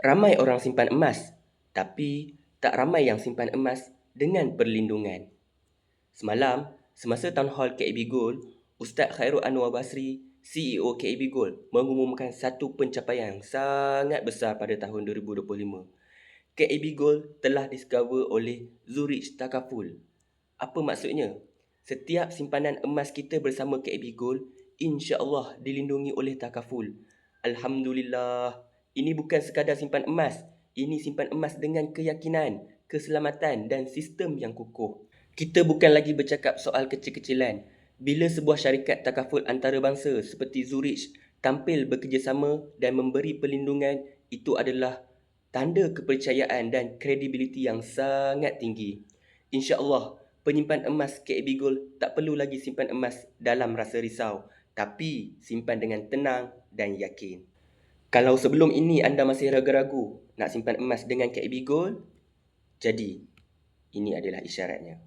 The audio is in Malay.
Ramai orang simpan emas, tapi tak ramai yang simpan emas dengan perlindungan. Semalam, semasa Town Hall KAB Gold, Ustaz Khairul Anwar Basri, CEO KAB Gold, mengumumkan satu pencapaian yang sangat besar pada tahun 2025. KAB Gold telah discover oleh Zurich Takaful. Apa maksudnya? Setiap simpanan emas kita bersama KAB Gold, insya-Allah dilindungi oleh Takaful. Alhamdulillah. Ini bukan sekadar simpan emas. Ini simpan emas dengan keyakinan, keselamatan dan sistem yang kukuh. Kita bukan lagi bercakap soal kecil-kecilan. Bila sebuah syarikat takaful antarabangsa seperti Zurich tampil bekerjasama dan memberi perlindungan, itu adalah tanda kepercayaan dan kredibiliti yang sangat tinggi. InsyaAllah, penyimpan emas KAB Gold tak perlu lagi simpan emas dalam rasa risau, tapi simpan dengan tenang dan yakin. Kalau sebelum ini anda masih ragu-ragu nak simpan emas dengan KAB Gold, jadi ini adalah isyaratnya.